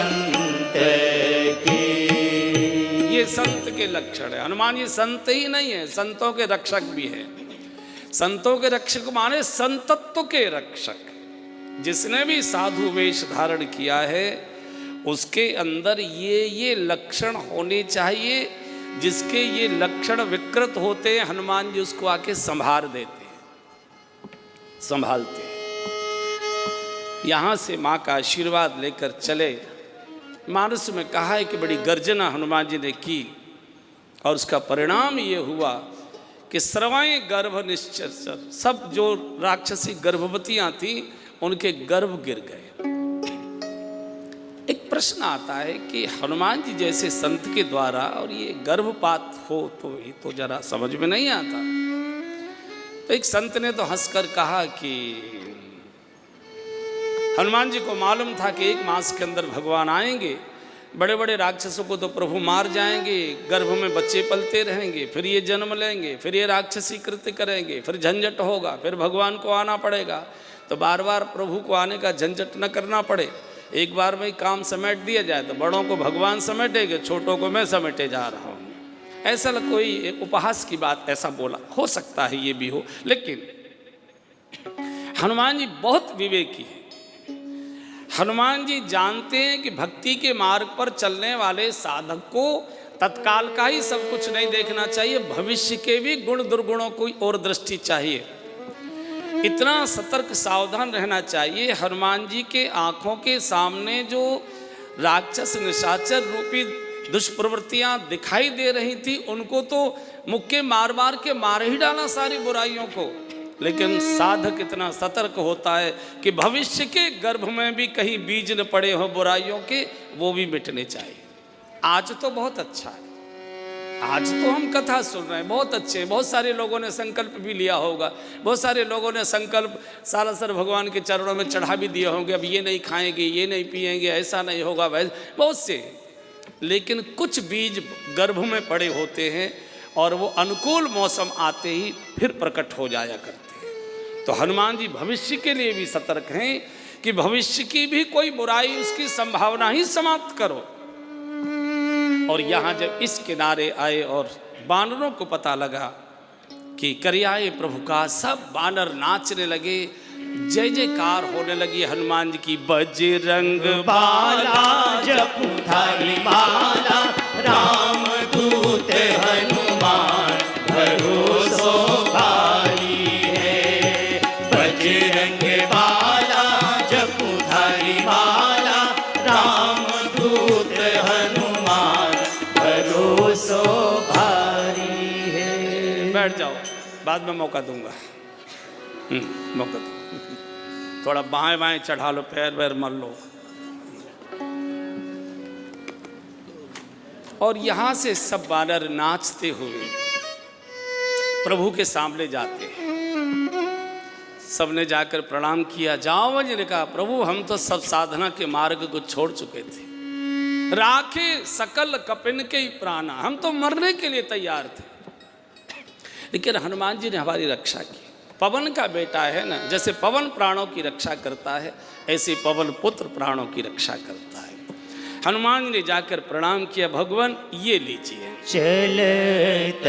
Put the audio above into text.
संत की। ये संत के लक्षण है। हनुमान जी संत ही नहीं है, संतों के रक्षक भी है। संतों के रक्षक माने संतत्व के रक्षक। जिसने भी साधु वेश धारण किया है उसके अंदर ये लक्षण होने चाहिए। जिसके ये लक्षण विकृत होते हैं हनुमान जी उसको आके संभाल देते हैं, संभालते हैं। यहां से मां का आशीर्वाद लेकर चले। मानस में कहा है कि बड़ी गर्जना हनुमान जी ने की और उसका परिणाम ये हुआ कि सर्वाएं गर्भ निश्चर, सब जो राक्षसी गर्भवतियां थी उनके गर्भ गिर गए। एक प्रश्न आता है कि हनुमान जी जैसे संत के द्वारा और ये गर्भपात हो तो ये तो जरा समझ में नहीं आता। तो एक संत ने तो हंसकर कहा कि हनुमान जी को मालूम था कि 1 मास के अंदर भगवान आएंगे, बड़े बड़े राक्षसों को तो प्रभु मार जाएंगे, गर्भ में बच्चे पलते रहेंगे, फिर ये जन्म लेंगे, फिर ये राक्षसी कृत्य करेंगे, फिर झंझट होगा, फिर भगवान को आना पड़ेगा। तो बार बार प्रभु को आने का झंझट न करना पड़े, एक बार में काम समेट दिया जाए तो बड़ों को भगवान समेटेंगे, छोटों को मैं समेटे जा रहा हूँ। ऐसा कोई एक उपहास की बात ऐसा बोला, हो सकता है ये भी हो, लेकिन हनुमान जी बहुत विवेकी है। हनुमान जी जानते हैं कि भक्ति के मार्ग पर चलने वाले साधक को तत्काल का ही सब कुछ नहीं देखना चाहिए, भविष्य के भी गुण दुर्गुणों की ओर दृष्टि चाहिए। इतना सतर्क सावधान रहना चाहिए। हनुमान जी के आंखों के सामने जो राक्षस निशाचर रूपी दुष्प्रवृत्तियां दिखाई दे रही थी उनको तो मुक्के मार मार के मार ही डाला सारी बुराइयों को। लेकिन साधक इतना सतर्क होता है कि भविष्य के गर्भ में भी कहीं बीज न पड़े हो बुराइयों के, वो भी मिटने चाहिए। आज तो बहुत अच्छा है, आज तो हम कथा सुन रहे हैं, बहुत अच्छे, बहुत सारे लोगों ने संकल्प भी लिया होगा, बहुत सारे लोगों ने संकल्प सारासर भगवान के चरणों में चढ़ा भी दिए होंगे, अब ये नहीं खाएंगे, ये नहीं पिएंगे, ऐसा नहीं होगा, वैसे बहुत से। लेकिन कुछ बीज गर्भ में पड़े होते हैं और वो अनुकूल मौसम आते ही फिर प्रकट हो जाया करते हैं। तो हनुमान जी भविष्य के लिए भी सतर्क हैं कि भविष्य की भी कोई बुराई उसकी संभावना ही समाप्त करो। और यहाँ जब इस किनारे आए और बानरों को पता लगा कि करियाए प्रभु का, सब बानर नाचने लगे, जय जयकार होने लगी हनुमान जी की। बजरंग बाला जपू थारी माला, राम दूत हनुमान भरोसो भारी है। बजरंग बाला जपू थारी माला, राम दूत हनुमान भरोसो भारी है। बैठ जाओ, बाद में मौका दूंगा, मौका दूंगा। थोड़ा बाएं बाएं चढ़ा लो, पैर वैर मल लो। और यहां से सब बानर नाचते हुए प्रभु के सामने जाते हैं। सबने जाकर प्रणाम किया। जाओ जी ने कहा, प्रभु हम तो सब साधना के मार्ग को छोड़ चुके थे, राखे सकल कपिन के ही प्राणा, हम तो मरने के लिए तैयार थे, लेकिन हनुमान जी ने हमारी रक्षा की। पवन का बेटा है ना, जैसे पवन प्राणों की रक्षा करता है ऐसे पवन पुत्र प्राणों की रक्षा करता है। हनुमान जी ने जाकर प्रणाम किया, भगवान ये लीजिए। चलत